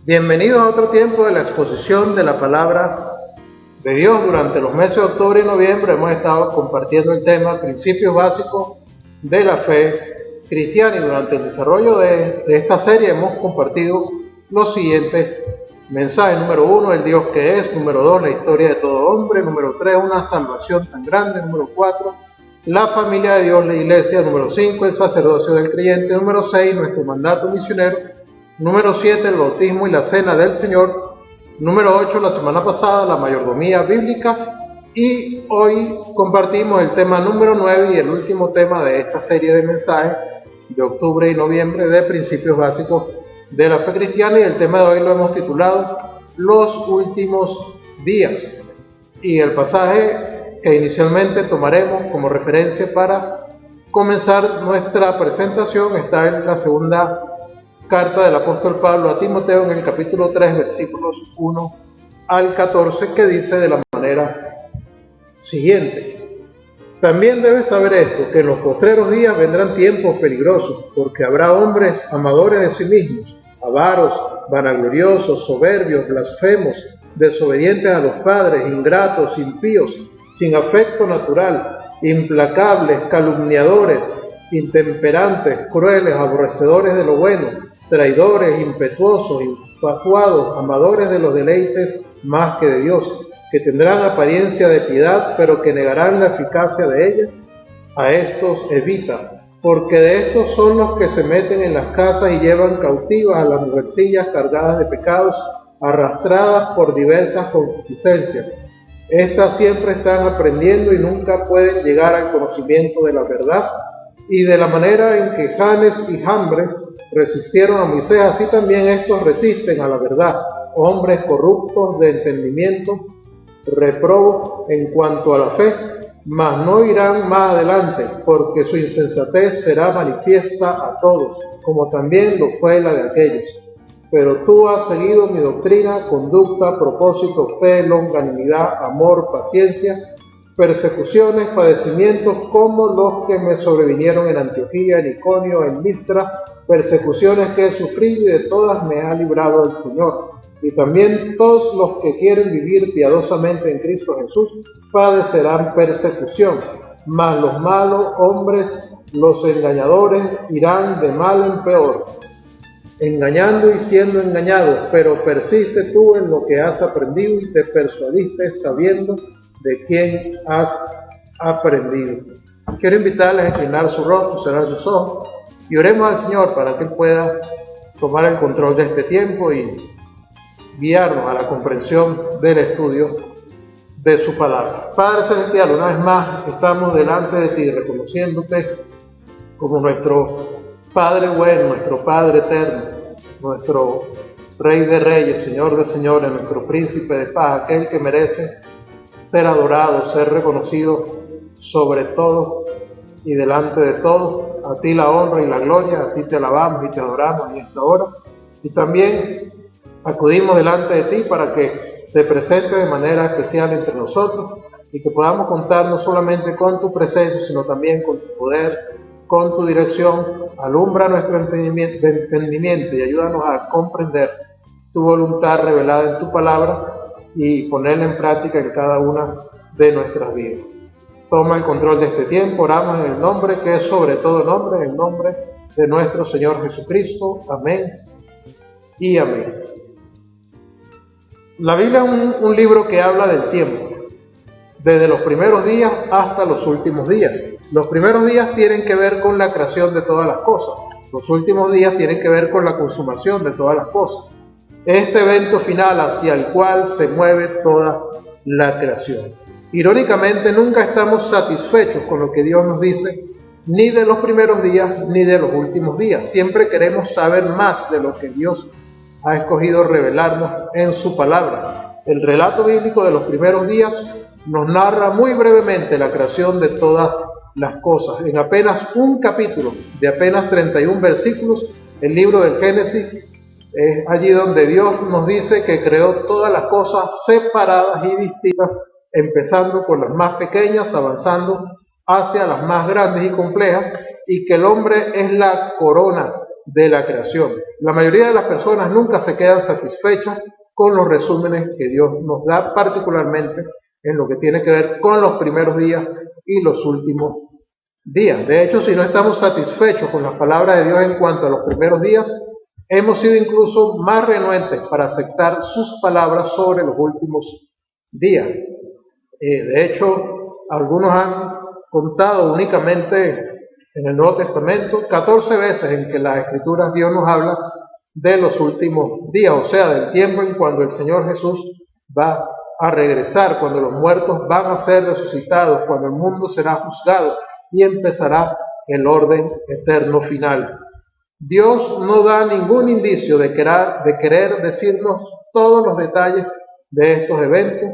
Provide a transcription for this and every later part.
Bienvenidos a otro tiempo de la exposición de la palabra de Dios. Durante los meses de octubre y noviembre hemos estado compartiendo el tema principios básicos de la fe cristiana, y durante el desarrollo de esta serie hemos compartido los siguientes mensajes. Número 1, el Dios que es. Número 2, la historia de todo hombre. Número 3, una salvación tan grande. Número 4, la familia de Dios, la iglesia. Número 5, el sacerdocio del creyente. Número 6, nuestro mandato misionero. Número 7, el bautismo y la cena del Señor. Número 8, la semana pasada, la mayordomía bíblica. Y hoy compartimos el tema número 9 y el último tema de esta serie de mensajes de octubre y noviembre de principios básicos de la fe cristiana. Y el tema de hoy lo hemos titulado Los últimos días. Y el pasaje que inicialmente tomaremos como referencia para comenzar nuestra presentación está en la segunda carta del apóstol Pablo a Timoteo, en el capítulo 3, versículos 1 al 14, que dice de la manera siguiente: también debes saber esto, que en los postreros días vendrán tiempos peligrosos, porque habrá hombres amadores de sí mismos, avaros, vanagloriosos, soberbios, blasfemos, desobedientes a los padres, ingratos, impíos, sin afecto natural, implacables, calumniadores, intemperantes, crueles, aborrecedores de lo bueno, traidores, impetuosos, infatuados, amadores de los deleites más que de Dios, que tendrán apariencia de piedad, pero que negarán la eficacia de ella. A estos evita, porque de estos son los que se meten en las casas y llevan cautivas a las mujercillas cargadas de pecados, arrastradas por diversas concupiscencias. Estas siempre están aprendiendo y nunca pueden llegar al conocimiento de la verdad. Y de la manera en que Janes y Jambres resistieron a Moisés, así también estos resisten a la verdad, hombres corruptos de entendimiento, reprobos en cuanto a la fe, mas no irán más adelante, porque su insensatez será manifiesta a todos, como también lo fue la de aquellos. Pero tú has seguido mi doctrina, conducta, propósito, fe, longanimidad, amor, paciencia, persecuciones, padecimientos como los que me sobrevinieron en Antioquía, en Iconio, en Listra, persecuciones que he sufrido, y de todas me ha librado el Señor. Y también todos los que quieren vivir piadosamente en Cristo Jesús padecerán persecución, mas los malos hombres, los engañadores, irán de mal en peor, engañando y siendo engañados. Pero persiste tú en lo que has aprendido y te persuadiste sabiendo de quién has aprendido. Quiero invitarles a inclinar su rostro, cerrar sus ojos y oremos al Señor para que Él pueda tomar el control de este tiempo y guiarnos a la comprensión del estudio de su palabra. Padre Celestial, una vez más estamos delante de ti reconociéndote como nuestro Padre bueno, nuestro Padre eterno, nuestro Rey de Reyes, Señor de Señores, nuestro Príncipe de paz, aquel que merece ser adorado, ser reconocido sobre todo y delante de todos. A ti la honra y la gloria, a ti te alabamos y te adoramos en esta hora. Y también acudimos delante de ti para que te presentes de manera especial entre nosotros y que podamos contar no solamente con tu presencia, sino también con tu poder, con tu dirección. Alumbra nuestro entendimiento y ayúdanos a comprender tu voluntad revelada en tu palabra y ponerla en práctica en cada una de nuestras vidas. Toma el control de este tiempo, oramos en el nombre que es sobre todo nombre, en el nombre de nuestro Señor Jesucristo. Amén y amén. La Biblia es un libro que habla del tiempo, desde los primeros días hasta los últimos días. Los primeros días tienen que ver con la creación de todas las cosas, los últimos días tienen que ver con la consumación de todas las cosas. Este evento final hacia el cual se mueve toda la creación. Irónicamente, nunca estamos satisfechos con lo que Dios nos dice, ni de los primeros días ni de los últimos días. Siempre queremos saber más de lo que Dios ha escogido revelarnos en su palabra. El relato bíblico de los primeros días nos narra muy brevemente la creación de todas las cosas. En apenas un capítulo de apenas 31 versículos, el libro del Génesis es allí donde Dios nos dice que creó todas las cosas separadas y distintas, empezando con las más pequeñas, avanzando hacia las más grandes y complejas, y que el hombre es la corona de la creación. La mayoría de las personas nunca se quedan satisfechas con los resúmenes que Dios nos da, particularmente en lo que tiene que ver con los primeros días y los últimos días. De hecho, si no estamos satisfechos con las palabras de Dios en cuanto a los primeros días, hemos sido incluso más renuentes para aceptar sus palabras sobre los últimos días. De hecho, algunos han contado únicamente en el Nuevo Testamento 14 veces en que las Escrituras Dios nos habla de los últimos días, o sea, del tiempo en cuando el Señor Jesús va a regresar, cuando los muertos van a ser resucitados, cuando el mundo será juzgado y empezará el orden eterno final. Dios no da ningún indicio de querer decirnos todos los detalles de estos eventos,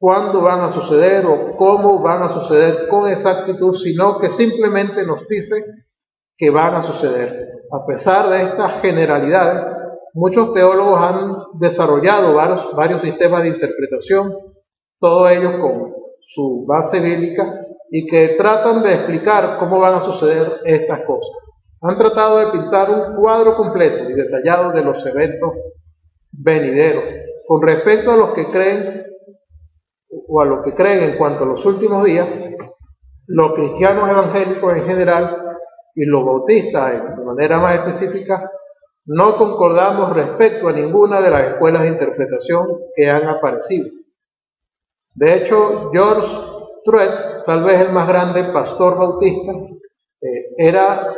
cuándo van a suceder o cómo van a suceder con exactitud, sino que simplemente nos dice que van a suceder. A pesar de estas generalidades, muchos teólogos han desarrollado varios sistemas de interpretación, todos ellos con su base bíblica, y que tratan de explicar cómo van a suceder estas cosas. Han tratado de pintar un cuadro completo y detallado de los eventos venideros. Con respecto a los que creen o a lo que creen en cuanto a los últimos días, los cristianos evangélicos en general y los bautistas de manera más específica, no concordamos respecto a ninguna de las escuelas de interpretación que han aparecido. De hecho, George Truett, tal vez el más grande pastor bautista, era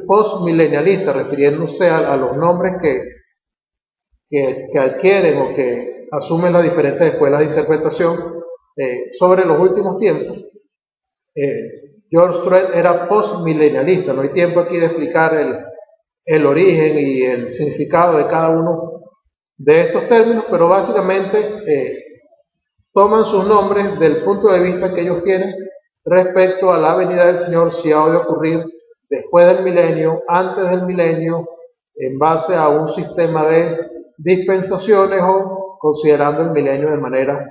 postmilenialista, refiriéndose a los nombres que adquieren o que asumen las diferentes escuelas de interpretación sobre los últimos tiempos. George Truett era postmilenialista. No hay tiempo aquí de explicar el origen y el significado de cada uno de estos términos, pero básicamente toman sus nombres del punto de vista que ellos tienen respecto a la venida del Señor, si ha de ocurrir después del milenio, antes del milenio, en base a un sistema de dispensaciones o considerando el milenio de manera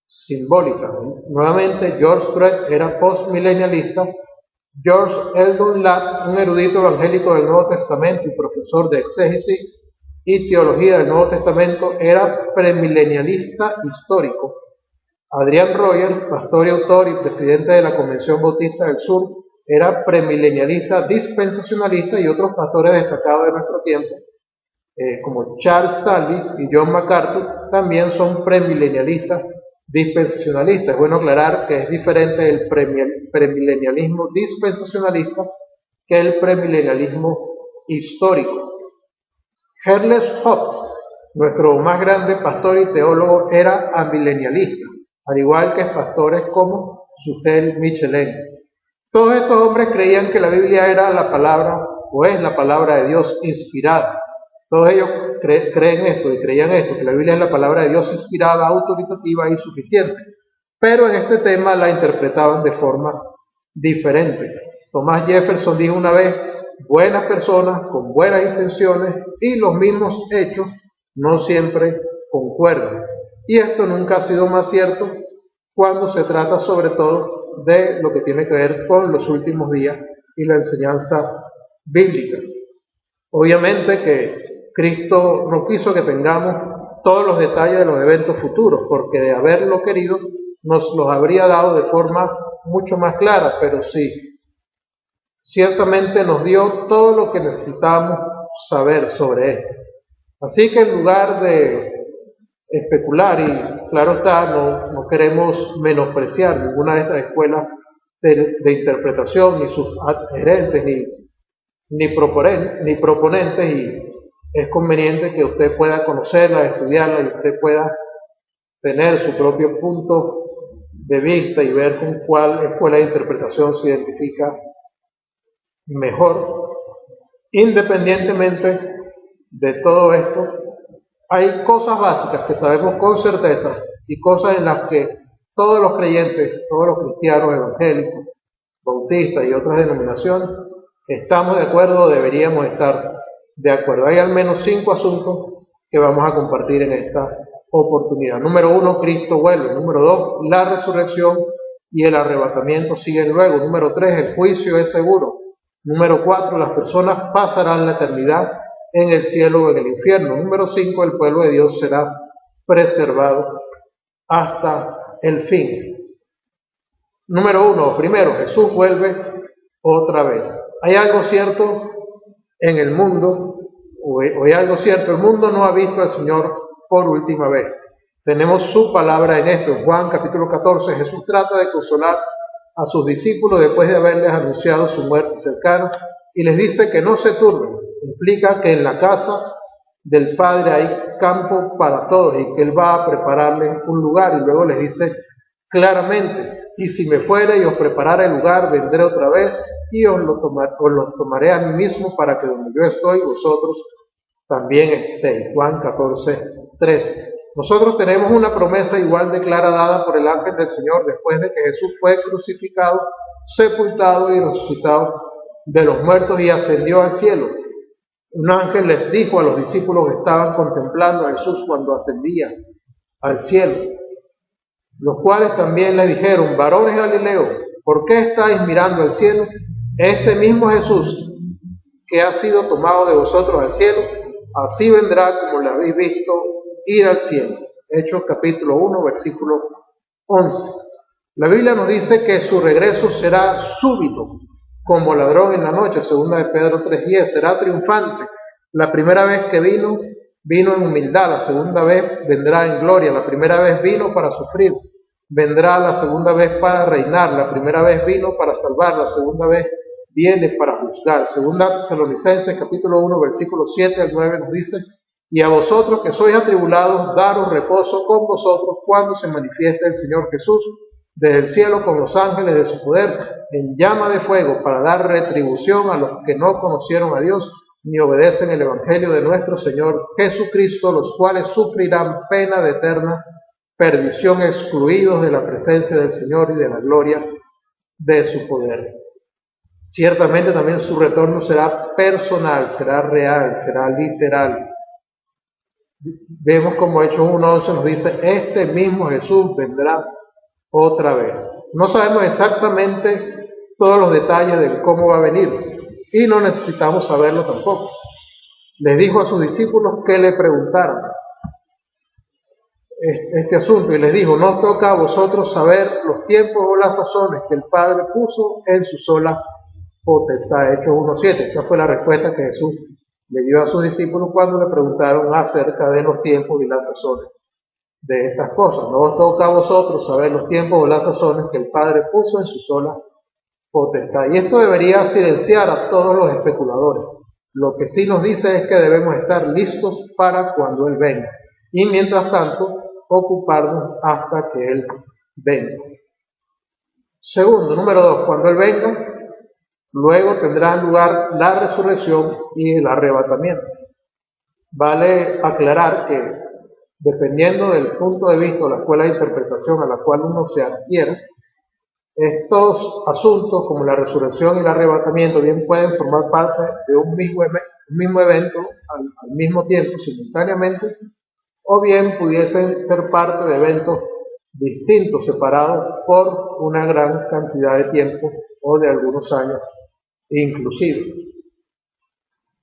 simbólica. Nuevamente, George Truett era postmilenialista. George Eldon Ladd, un erudito evangélico del Nuevo Testamento y profesor de exégesis y teología del Nuevo Testamento, era premilenialista histórico. Adrian Rogers, pastor y autor y presidente de la Convención Bautista del Sur, era premilenialista dispensacionalista, y otros pastores destacados de nuestro tiempo, como Charles Stanley y John MacArthur, también son premilenialistas dispensacionalistas. Es bueno aclarar que es diferente el premilenialismo dispensacionalista que el premilenialismo histórico. Charles Hobbes, nuestro más grande pastor y teólogo, era amilenialista, al igual que pastores como Sutel Michelin. Todos estos hombres creían que la Biblia era la palabra, o es la palabra de Dios inspirada. Todos ellos creen esto y creían esto, que la Biblia es la palabra de Dios inspirada, autoritativa y suficiente. Pero en este tema la interpretaban de forma diferente. Thomas Jefferson dijo una vez: buenas personas con buenas intenciones y los mismos hechos no siempre concuerdan. Y esto nunca ha sido más cierto cuando se trata sobre todo de lo que tiene que ver con los últimos días y la enseñanza bíblica. Obviamente que Cristo no quiso que tengamos todos los detalles de los eventos futuros, porque de haberlo querido nos los habría dado de forma mucho más clara, pero sí, ciertamente nos dio todo lo que necesitábamos saber sobre esto. Así que en lugar de especular, y claro está, no queremos menospreciar ninguna de estas escuelas de interpretación, ni sus adherentes, ni proponentes, y es conveniente que usted pueda conocerla, estudiarla, y usted pueda tener su propio punto de vista y ver con cuál escuela de interpretación se identifica mejor. Independientemente de todo esto, hay cosas básicas que sabemos con certeza y cosas en las que todos los creyentes, todos los cristianos evangélicos, bautistas y otras denominaciones estamos de acuerdo o deberíamos estar de acuerdo. Hay al menos 5 asuntos que vamos a compartir en esta oportunidad. Número 1, Cristo vuelve. Número 2, la resurrección y el arrebatamiento siguen luego. Número 3, el juicio es seguro. Número 4, las personas pasarán la eternidad en el cielo o en el infierno. Número 5, el pueblo de Dios será preservado hasta el fin. Número 1, primero, Jesús vuelve otra vez. Hay algo cierto en el mundo, o hay algo cierto, el mundo no ha visto al Señor por última vez. Tenemos su palabra en esto. En Juan capítulo 14, Jesús trata de consolar a sus discípulos después de haberles anunciado su muerte cercana y les dice que no se turben. Implica que en la casa del Padre hay campo para todos y que Él va a prepararles un lugar, y luego les dice claramente: y si me fuere y os preparara el lugar, vendré otra vez y os lo tomaré a mí mismo, para que donde yo estoy, vosotros también estéis. Juan 14, 13. Nosotros tenemos una promesa igual de clara dada por el ángel del Señor después de que Jesús fue crucificado, sepultado y resucitado de los muertos y ascendió al cielo. Un ángel les dijo a los discípulos que estaban contemplando a Jesús cuando ascendía al cielo, los cuales también le dijeron: varones galileos, ¿por qué estáis mirando al cielo? Este mismo Jesús que ha sido tomado de vosotros al cielo, así vendrá como le habéis visto ir al cielo. Hechos capítulo 1, versículo 11. La Biblia nos dice que su regreso será súbito, como ladrón en la noche. Segunda de Pedro 3:10. Será triunfante. La primera vez que vino en humildad. La segunda vez vendrá en gloria. La primera vez vino para sufrir. Vendrá la segunda vez para reinar. La primera vez vino para salvar. La segunda vez viene para juzgar. Segunda Tesalonicenses capítulo 1, versículos 7 al 9 nos dice: y a vosotros que sois atribulados, daros reposo con vosotros cuando se manifieste el Señor Jesús desde el cielo con los ángeles de su poder en llama de fuego, para dar retribución a los que no conocieron a Dios ni obedecen el evangelio de nuestro Señor Jesucristo, los cuales sufrirán pena de eterna perdición, excluidos de la presencia del Señor y de la gloria de su poder. Ciertamente también su retorno será personal, será real, será literal. Vemos como Hechos 1:11 nos dice: este mismo Jesús vendrá otra vez. No sabemos exactamente todos los detalles de cómo va a venir, y no necesitamos saberlo tampoco. Les dijo a sus discípulos que le preguntaran este asunto, y les dijo: no toca a vosotros saber los tiempos o las sazones que el Padre puso en su sola potestad. Hechos 1:7. Esta fue la respuesta que Jesús le dio a sus discípulos cuando le preguntaron acerca de los tiempos y las sazones de estas cosas. No os toca a vosotros saber los tiempos o las sazones que el Padre puso en su sola potestad. Y esto debería silenciar a todos los especuladores. Lo que sí nos dice es que debemos estar listos para cuando Él venga, y mientras tanto ocuparnos hasta que Él venga. Segundo, número 2, cuando Él venga, luego tendrá lugar la resurrección y el arrebatamiento. Vale aclarar que, dependiendo del punto de vista o la escuela de interpretación a la cual uno se adquiere, estos asuntos como la resurrección y el arrebatamiento bien pueden formar parte de un mismo evento al mismo tiempo, simultáneamente, o bien pudiesen ser parte de eventos distintos, separados por una gran cantidad de tiempo o de algunos años inclusive.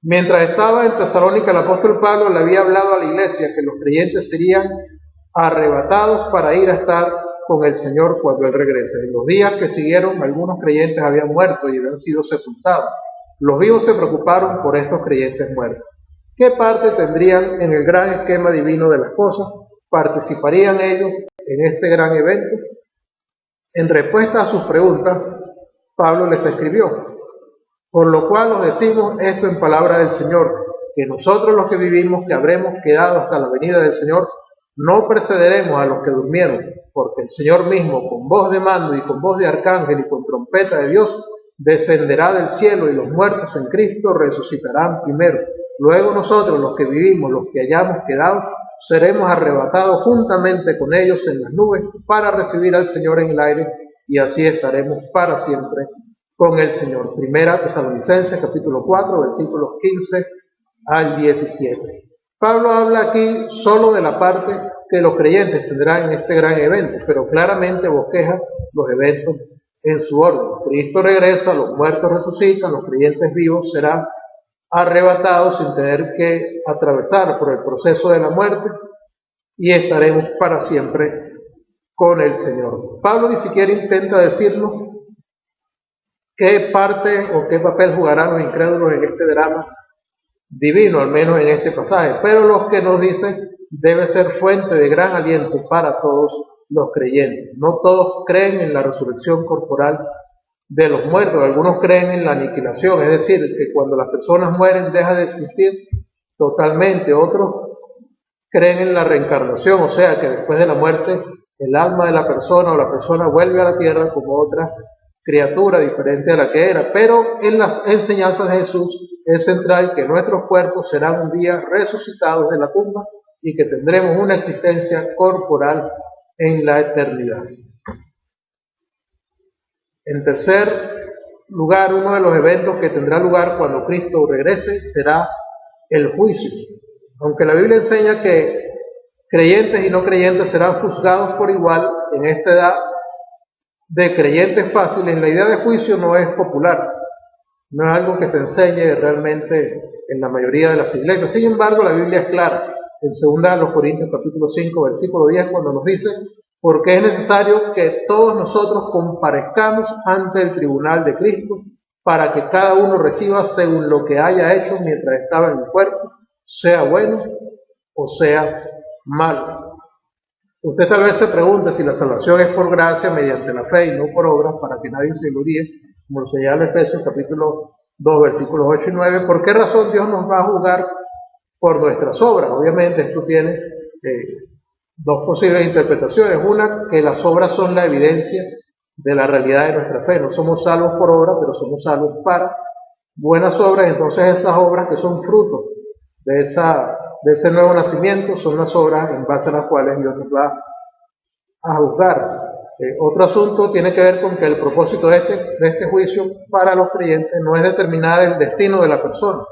Mientras estaba en Tesalónica, el apóstol Pablo le había hablado a la iglesia que los creyentes serían arrebatados para ir a estar con el Señor cuando Él regrese. En los días que siguieron, algunos creyentes habían muerto y habían sido sepultados. Los vivos se preocuparon por estos creyentes muertos. ¿Qué parte tendrían en el gran esquema divino de las cosas? ¿Participarían ellos en este gran evento? En respuesta a sus preguntas, Pablo les escribió: por lo cual os decimos esto en palabra del Señor, que nosotros los que vivimos, que habremos quedado hasta la venida del Señor, no precederemos a los que durmieron, porque el Señor mismo, con voz de mando y con voz de arcángel y con trompeta de Dios, descenderá del cielo, y los muertos en Cristo resucitarán primero. Luego nosotros, los que vivimos, los que hayamos quedado, seremos arrebatados juntamente con ellos en las nubes para recibir al Señor en el aire, y así estaremos para siempre con el Señor. Primera Tesalonicenses capítulo 4, versículos 15 al 17. Pablo habla aquí solo de la parte que los creyentes tendrán en este gran evento, pero claramente bosqueja los eventos en su orden. Cristo regresa, los muertos resucitan, los creyentes vivos serán arrebatados sin tener que atravesar por el proceso de la muerte y estaremos para siempre con el Señor. Pablo ni siquiera intenta decirnos qué parte o qué papel jugarán los incrédulos en este drama divino, al menos en este pasaje, pero lo que nos dice debe ser fuente de gran aliento para todos los creyentes. No todos creen en la resurrección corporal de los muertos, algunos creen en la aniquilación, es decir, que cuando las personas mueren deja de existir totalmente. Otros creen en la reencarnación, o sea que después de la muerte el alma de la persona o la persona vuelve a la tierra como otra criatura diferente a la que era. Pero en las enseñanzas de Jesús es central que nuestros cuerpos serán un día resucitados de la tumba y que tendremos una existencia corporal en la eternidad. En tercer lugar, uno de los eventos que tendrá lugar cuando Cristo regrese será el juicio. Aunque la Biblia enseña que creyentes y no creyentes serán juzgados por igual en esta edad de creyentes fáciles, la idea de juicio no es popular, no es algo que se enseñe realmente en la mayoría de las iglesias. Sin embargo, la Biblia es clara en 2 Corintios capítulo 5, versículo 10, cuando nos dice: porque es necesario que todos nosotros comparezcamos ante el tribunal de Cristo, para que cada uno reciba según lo que haya hecho mientras estaba en el cuerpo, sea bueno o sea malo. Usted tal vez se pregunte si la salvación es por gracia mediante la fe y no por obras, para que nadie se gloríe, como lo señala Efesios capítulo 2, versículos 8 y 9. ¿Por qué razón Dios nos va a juzgar por nuestras obras? Obviamente esto tiene dos posibles interpretaciones. Una, que las obras son la evidencia de la realidad de nuestra fe. No somos salvos por obras, pero somos salvos para buenas obras. Entonces esas obras que son fruto de ese nuevo nacimiento son las obras en base a las cuales Dios nos va a juzgar. Otro asunto tiene que ver con que el propósito de este juicio para los creyentes no es determinar el destino de la persona.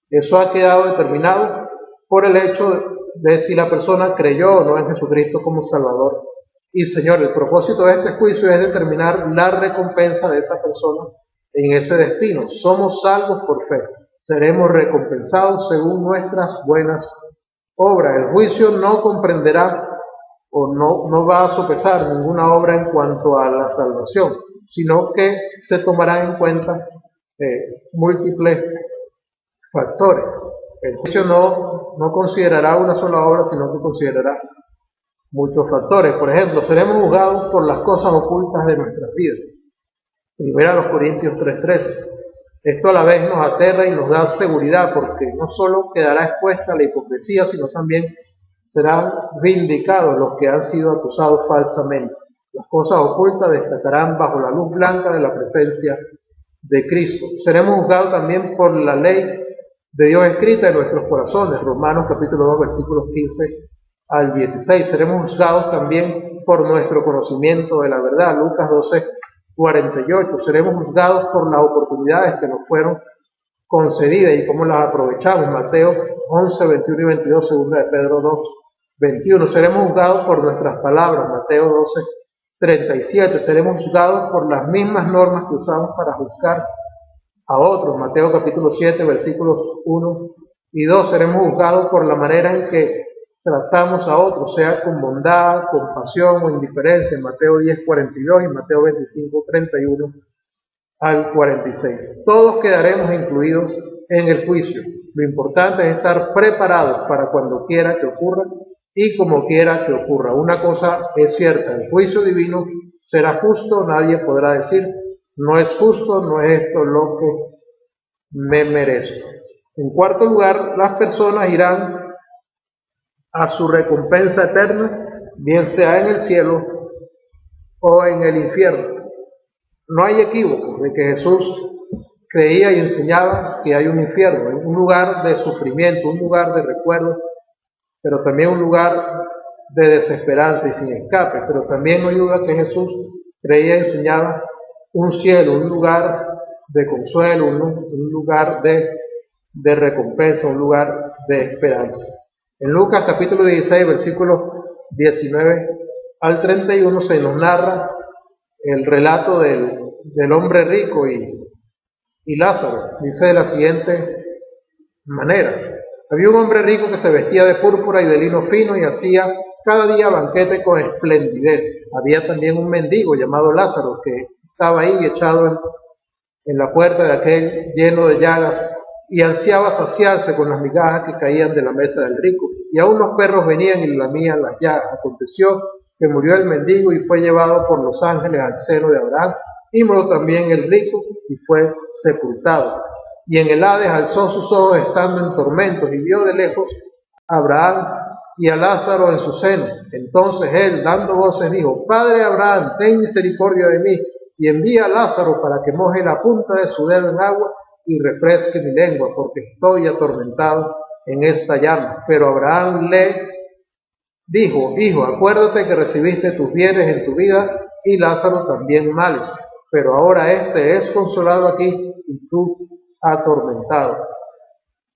Eso ha quedado determinado por el hecho de si la persona creyó o no en Jesucristo como Salvador y Señor. El propósito de este juicio es determinar la recompensa de esa persona en ese destino. Somos salvos por fe, seremos recompensados según nuestras buenas obras. El juicio no comprenderá o no va a sopesar ninguna obra en cuanto a la salvación, sino que se tomarán en cuenta múltiples factores. El juicio no considerará una sola obra, sino que considerará muchos factores. Por ejemplo, seremos juzgados por las cosas ocultas de nuestras vidas. 1 Corintios 3:13. Esto a la vez nos aterra y nos da seguridad, porque no solo quedará expuesta la hipocresía, sino también serán vindicados los que han sido acusados falsamente. Las cosas ocultas destacarán bajo la luz blanca de la presencia de Cristo. Seremos juzgados también por la ley de Dios escrita en nuestros corazones. Romanos capítulo 2, versículos 15 al 16. Seremos juzgados también por nuestro conocimiento de la verdad. Lucas 12, 48. Seremos juzgados por las oportunidades que nos fueron concedidas y cómo las aprovechamos. Mateo 11, 21 y 22, segunda de Pedro 2, 21. Seremos juzgados por nuestras palabras. Mateo 12, 37. Seremos juzgados por las mismas normas que usamos para juzgar a otros. Mateo capítulo 7, versículos 1 y 2. Seremos juzgados por la manera en que tratamos a otros, sea con bondad, compasión o indiferencia. Mateo 10, 42 y Mateo 25, 31 al 46. Todos quedaremos incluidos en el juicio. Lo importante es estar preparados para cuando quiera que ocurra y como quiera que ocurra. Una cosa es cierta: el juicio divino será justo. Nadie podrá decir: no es justo, no es esto lo que me merezco. En cuarto lugar, las personas irán a su recompensa eterna, bien sea en el cielo o en el infierno. No hay equívoco de que Jesús creía y enseñaba que hay un infierno, un lugar de sufrimiento, un lugar de recuerdo, pero también un lugar de desesperanza y sin escape. Pero también no hay duda que Jesús creía y enseñaba un cielo, un lugar de consuelo, un lugar de recompensa, un lugar de esperanza. En Lucas capítulo 16, versículos 19 al 31 se nos narra el relato del del hombre rico y Lázaro. Dice de la siguiente manera: había un hombre rico que se vestía de púrpura y de lino fino y hacía cada día banquete con esplendidez. Había también un mendigo llamado Lázaro que estaba ahí echado en la puerta de aquel lleno de llagas y ansiaba saciarse con las migajas que caían de la mesa del rico. Y aún los perros venían y le lamían las llagas. Aconteció que murió el mendigo y fue llevado por los ángeles al seno de Abraham, y murió también el rico y fue sepultado. Y en el Hades alzó sus ojos estando en tormentos y vio de lejos a Abraham y a Lázaro en su seno. Entonces él, dando voces, dijo: Padre Abraham, ten misericordia de mí, y envía a Lázaro para que moje la punta de su dedo en agua y refresque mi lengua, porque estoy atormentado en esta llama. Pero Abraham le dijo: Hijo, acuérdate que recibiste tus bienes en tu vida y Lázaro también males, pero ahora éste es consolado aquí y tú atormentado.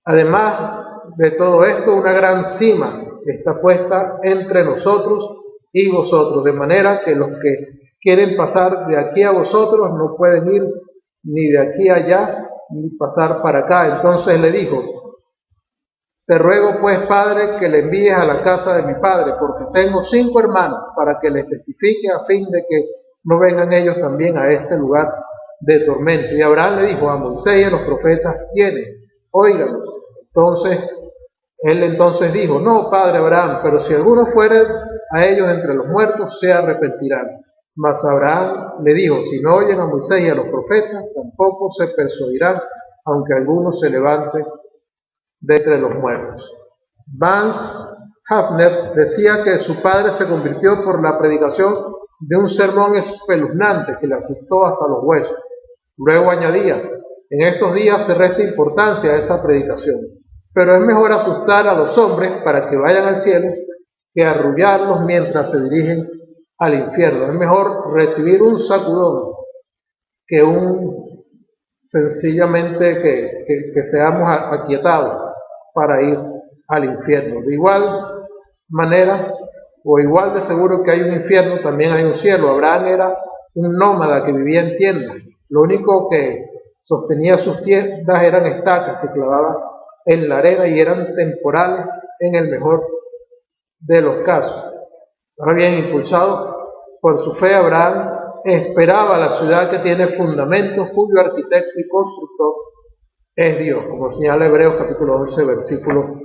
Además de todo esto, una gran cima está puesta entre nosotros y vosotros, de manera que los que quieren pasar de aquí a vosotros no pueden ir ni de aquí a allá, ni pasar para acá. Entonces le dijo: te ruego pues, Padre, que le envíes a la casa de mi padre, porque tengo 5 hermanos, para que les testifique a fin de que no vengan ellos también a este lugar de tormento. Y Abraham le dijo: a Moisés y a los profetas tienen, óigalos. Él entonces dijo: no, Padre Abraham, pero si alguno fuere a ellos entre los muertos, se arrepentirán. Mas Abraham le dijo: si no oyen a Moisés y a los profetas, tampoco se persuadirán, aunque alguno se levante de entre los muertos. Vance Havner decía que su padre se convirtió por la predicación de un sermón espeluznante que le asustó hasta los huesos. Luego añadía: en estos días se resta importancia a esa predicación, pero es mejor asustar a los hombres para que vayan al cielo que arrullarlos mientras se dirigen al infierno. Es mejor recibir un sacudón que sencillamente que seamos aquietados para ir al infierno. De igual manera, o igual de seguro que hay un infierno, también hay un cielo. Abraham era un nómada que vivía en tiendas. Lo único que sostenía sus tiendas eran estacas que clavaba en la arena y eran temporales en el mejor de los casos. Ahora bien, impulsado por su fe, Abraham esperaba la ciudad que tiene fundamentos, cuyo arquitecto y constructor es Dios, como señala Hebreos capítulo 11, versículo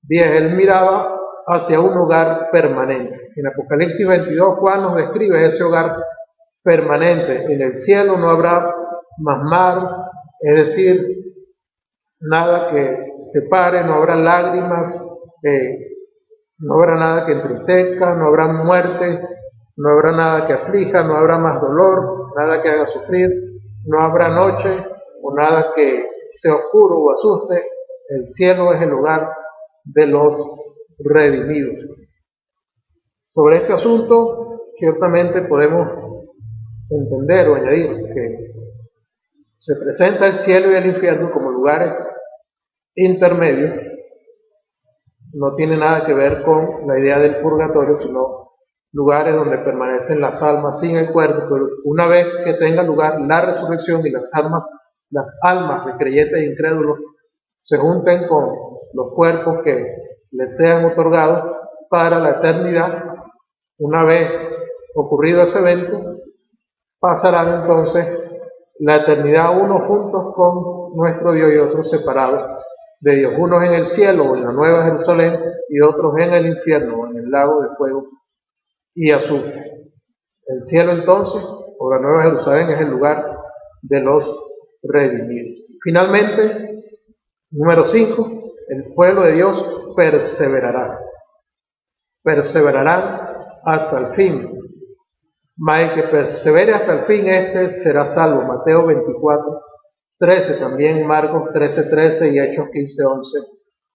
10. Él miraba hacia un hogar permanente. En Apocalipsis 22, Juan nos describe ese hogar permanente. En el cielo no habrá más mar, es decir, nada que separe, no habrá lágrimas, no habrá nada que entristezca, no habrá muerte, no habrá nada que aflija, no habrá más dolor, nada que haga sufrir, no habrá noche o nada que sea oscuro o asuste. El cielo es el hogar de los redimidos. Sobre este asunto, ciertamente podemos entender o añadir que se presenta el cielo y el infierno como lugares intermedios. No tiene nada que ver con la idea del purgatorio, sino lugares donde permanecen las almas sin el cuerpo, pero una vez que tenga lugar la resurrección y las almas de creyentes e incrédulos se junten con los cuerpos que les sean otorgados para la eternidad, una vez ocurrido ese evento, pasarán entonces la eternidad unos juntos con nuestro Dios y otros separados de Dios, unos en el cielo o en la Nueva Jerusalén y otros en el infierno o en el lago de fuego y azufre. El cielo entonces, o la Nueva Jerusalén, es el lugar de los redimidos. Finalmente, número 5, el pueblo de Dios perseverará. Perseverarán hasta el fin. Mas el que persevere hasta el fin, este será salvo. Mateo 24, 13, también Marcos 13, 13 y Hechos 15, 11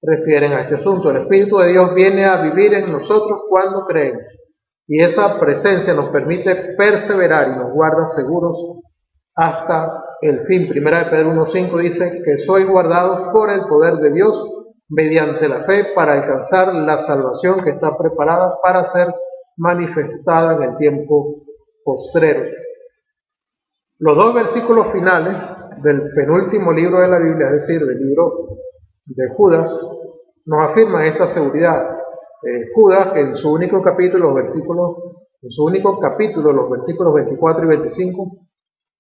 refieren a este asunto. El Espíritu de Dios viene a vivir en nosotros cuando creemos, y esa presencia nos permite perseverar y nos guarda seguros hasta el fin. Primera de Pedro 1:5 dice que sois guardados por el poder de Dios mediante la fe para alcanzar la salvación que está preparada para ser manifestada en el tiempo postrero. Los dos versículos finales del penúltimo libro de la Biblia, es decir, del libro de Judas, nos afirman esta seguridad. Judas, que en su único capítulo, los versículos 24 y 25,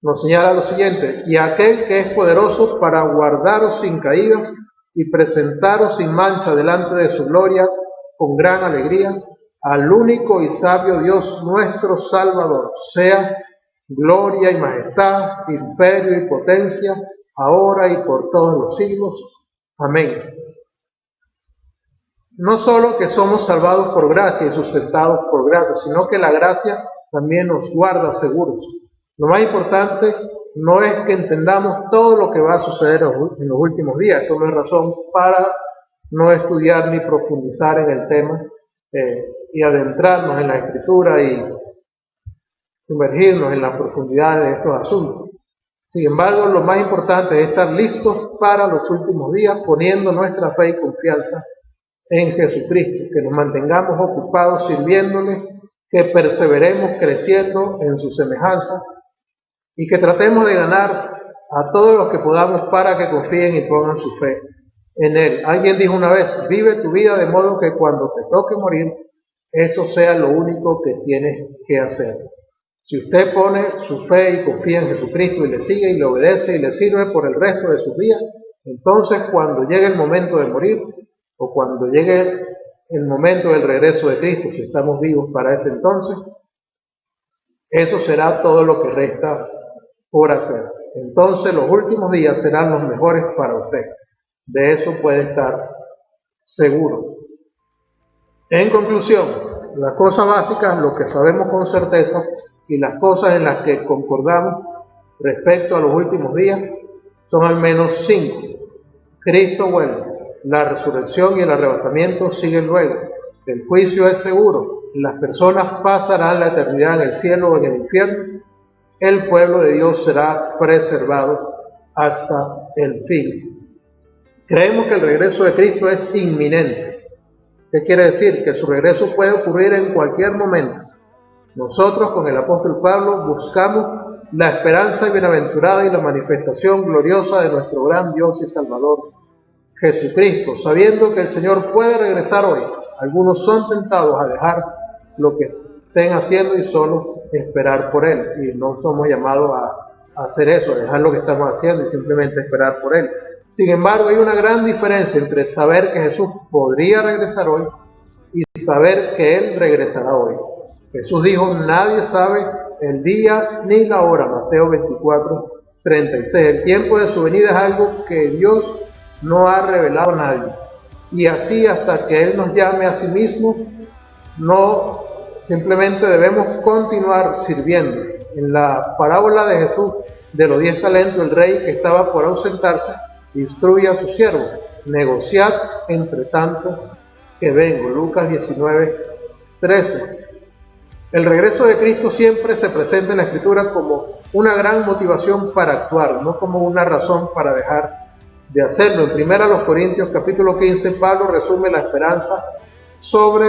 nos señala lo siguiente: y aquel que es poderoso para guardaros sin caídas y presentaros sin mancha delante de su gloria con gran alegría, al único y sabio Dios nuestro Salvador, sea gloria y majestad, imperio y potencia, ahora y por todos los siglos. Amén. No solo que somos salvados por gracia y sustentados por gracia, sino que la gracia también nos guarda seguros. Lo más importante no es que entendamos todo lo que va a suceder en los últimos días. Esto no es razón para no estudiar ni profundizar en el tema y adentrarnos en la Escritura y sumergirnos en las profundidades de estos asuntos. Sin embargo, lo más importante es estar listos para los últimos días, poniendo nuestra fe y confianza en Jesucristo, que nos mantengamos ocupados sirviéndole, que perseveremos creciendo en su semejanza y que tratemos de ganar a todos los que podamos para que confíen y pongan su fe en Él. Alguien dijo una vez: vive tu vida de modo que cuando te toque morir, eso sea lo único que tienes que hacer. Si usted pone su fe y confía en Jesucristo y le sigue y le obedece y le sirve por el resto de sus días, entonces cuando llegue el momento de morir, o cuando llegue el momento del regreso de Cristo, si estamos vivos para ese entonces, eso será todo lo que resta por hacer. Entonces los últimos días serán los mejores para usted. De eso puede estar seguro. En conclusión, las cosas básicas, lo que sabemos con certeza, y las cosas en las que concordamos respecto a los últimos días, son al menos 5. Cristo vuelve. La resurrección y el arrebatamiento siguen luego. El juicio es seguro. Las personas pasarán la eternidad en el cielo o en el infierno. El pueblo de Dios será preservado hasta el fin. Creemos que el regreso de Cristo es inminente. ¿Qué quiere decir? Que su regreso puede ocurrir en cualquier momento. Nosotros, con el apóstol Pablo, buscamos la esperanza bienaventurada y la manifestación gloriosa de nuestro gran Dios y Salvador, Jesucristo, sabiendo que el Señor puede regresar hoy. Algunos son tentados a dejar lo que estén haciendo y solo esperar por Él. Y no somos llamados a hacer eso, a dejar lo que estamos haciendo y simplemente esperar por Él. Sin embargo, hay una gran diferencia entre saber que Jesús podría regresar hoy y saber que Él regresará hoy. Jesús dijo: nadie sabe el día ni la hora, Mateo 24:36. El tiempo de su venida es algo que Dios no ha revelado a nadie. Y así, hasta que Él nos llame a sí mismo, no simplemente debemos continuar sirviendo. En la parábola de Jesús de los 10 talentos, el rey que estaba por ausentarse instruye a sus siervos: negociad entre tanto que vengo. Lucas 19:13. El regreso de Cristo siempre se presenta en la Escritura como una gran motivación para actuar, no como una razón para dejar de hacerlo. En 1 Corintios capítulo 15, Pablo resume la esperanza sobre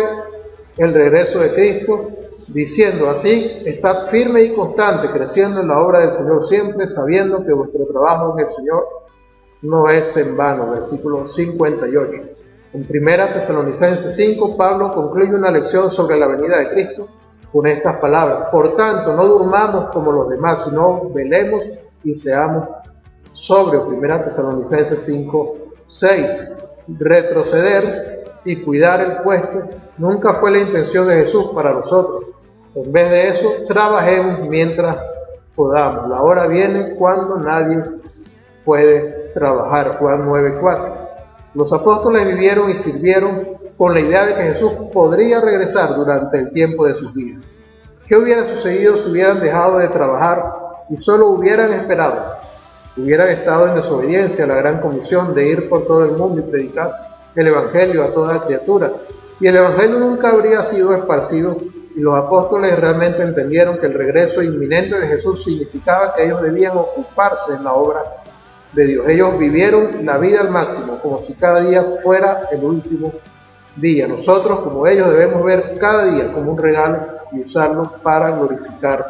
el regreso de Cristo, diciendo así: estad firme y constante, creciendo en la obra del Señor siempre, sabiendo que vuestro trabajo en el Señor no es en vano. Versículo 58. En 1 Tesalonicenses 5, Pablo concluye una lección sobre la venida de Cristo con estas palabras: por tanto, no durmamos como los demás, sino velemos y seamos sobrios. 1 Tesalonicenses 5:6. Retroceder y cuidar el puesto nunca fue la intención de Jesús para nosotros. En vez de eso, trabajemos mientras podamos. La hora viene cuando nadie puede trabajar. Juan 9:4. Los apóstoles vivieron y sirvieron con la idea de que Jesús podría regresar durante el tiempo de sus vidas. ¿Qué hubiera sucedido si hubieran dejado de trabajar y solo hubieran esperado? Hubieran estado en desobediencia a la gran comisión de ir por todo el mundo y predicar el Evangelio a toda criatura. Y el Evangelio nunca habría sido esparcido, y los apóstoles realmente entendieron que el regreso inminente de Jesús significaba que ellos debían ocuparse en la obra de Dios. Ellos vivieron la vida al máximo, como si cada día fuera el último día. Nosotros, como ellos, debemos ver cada día como un regalo y usarlo para glorificar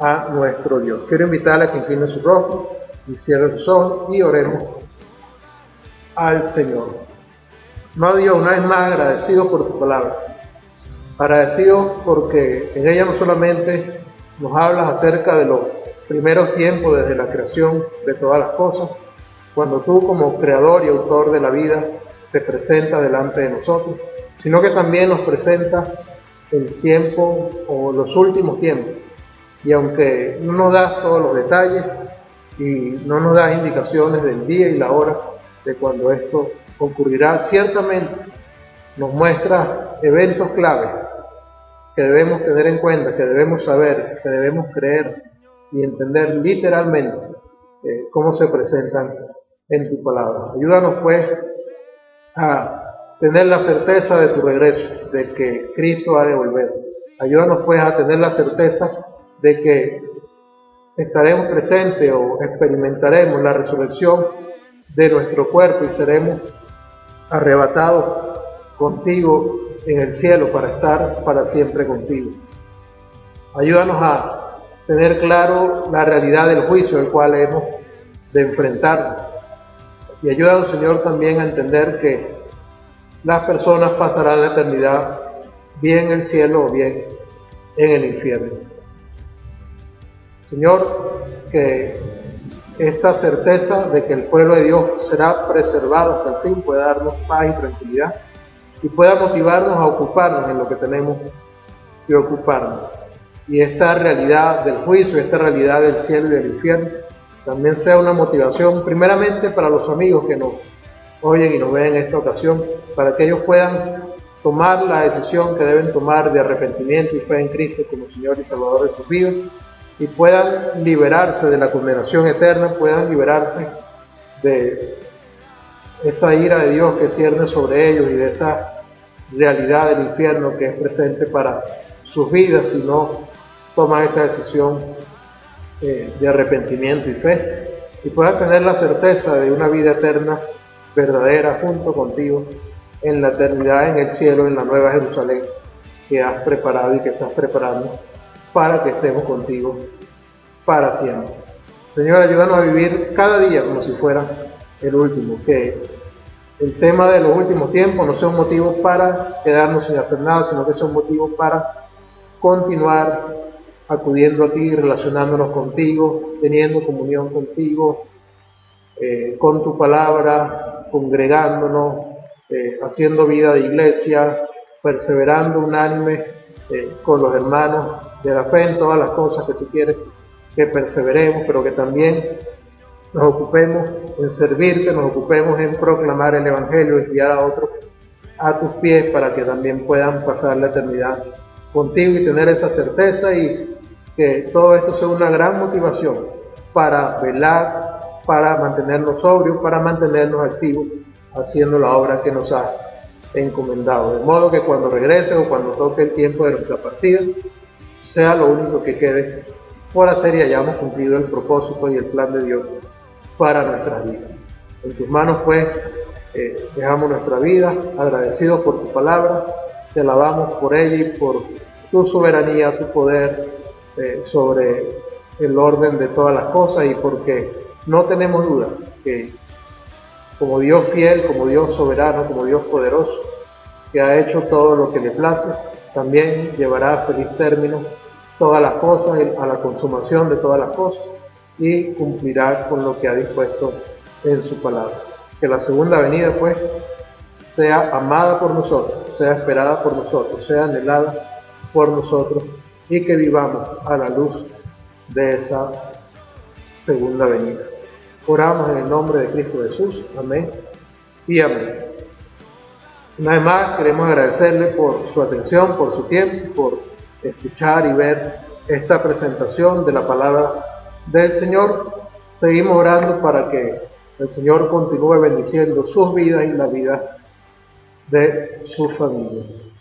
a nuestro Dios. Quiero invitarle a que incline su rostro y cierre sus ojos y oremos al Señor. Amado Dios, una vez más agradecido por tu palabra, agradecido porque en ella no solamente nos hablas acerca de los primeros tiempos desde la creación de todas las cosas, cuando tú como creador y autor de la vida te presentas delante de nosotros, sino que también nos presentas el tiempo o los últimos tiempos. Y aunque no nos das todos los detalles y no nos das indicaciones del día y la hora de cuando esto ocurrirá, ciertamente nos muestras eventos clave que debemos tener en cuenta, que debemos saber, que debemos creer y entender literalmente cómo se presentan en tu palabra. Ayúdanos pues a tener la certeza de tu regreso, de que Cristo ha de volver. Ayúdanos pues a tener la certeza de que estaremos presentes o experimentaremos la resurrección de nuestro cuerpo y seremos arrebatados contigo en el cielo para estar para siempre contigo. Ayúdanos a tener claro la realidad del juicio al cual hemos de enfrentarnos. Y ayúdanos, Señor, también a entender que las personas pasarán la eternidad bien en el cielo o bien en el infierno. Señor, que esta certeza de que el pueblo de Dios será preservado hasta el fin pueda darnos paz y tranquilidad y pueda motivarnos a ocuparnos en lo que tenemos que ocuparnos. Y esta realidad del juicio, esta realidad del cielo y del infierno, también sea una motivación primeramente para los amigos que nos oyen y nos ven en esta ocasión, para que ellos puedan tomar la decisión que deben tomar de arrepentimiento y fe en Cristo como Señor y Salvador de sus vidas, y puedan liberarse de la condenación eterna, puedan liberarse de esa ira de Dios que cierne sobre ellos y de esa realidad del infierno que es presente para sus vidas si no toman esa decisión de arrepentimiento y fe, y puedan tener la certeza de una vida eterna verdadera junto contigo en la eternidad, en el cielo, en la nueva Jerusalén que has preparado y que estás preparando para que estemos contigo para siempre. Señor, ayúdanos a vivir cada día como si fuera el último, que el tema de los últimos tiempos no sea un motivo para quedarnos sin hacer nada, sino que sea un motivo para continuar acudiendo a ti, relacionándonos contigo, teniendo comunión contigo, con tu palabra, congregándonos, haciendo vida de iglesia, perseverando unánime con los hermanos de la fe en todas las cosas que tú quieres que perseveremos, pero que también nos ocupemos en servirte, nos ocupemos en proclamar el Evangelio y guiar a otros a tus pies para que también puedan pasar la eternidad contigo y tener esa certeza, y que todo esto sea una gran motivación para velar, para mantenernos sobrios, para mantenernos activos haciendo la obra que nos ha encomendado, de modo que cuando regrese o cuando toque el tiempo de nuestra partida sea lo único que quede por hacer y hayamos cumplido el propósito y el plan de Dios para nuestras vidas. En tus manos pues dejamos nuestra vida, agradecidos por tu palabra, te alabamos por ella y por tu soberanía, tu poder sobre el orden de todas las cosas, y porque no tenemos duda que como Dios fiel, como Dios soberano, como Dios poderoso, que ha hecho todo lo que le place, también llevará a feliz término todas las cosas, a la consumación de todas las cosas, y cumplirá con lo que ha dispuesto en su palabra. Que la segunda venida pues sea amada por nosotros, sea esperada por nosotros, sea anhelada por nosotros, y que vivamos a la luz de esa segunda venida. Oramos en el nombre de Cristo Jesús. Amén y amén. Una vez más queremos agradecerle por su atención, por su tiempo, por escuchar y ver esta presentación de la palabra del Señor. Seguimos orando para que el Señor continúe bendiciendo sus vidas y la vida de sus familias.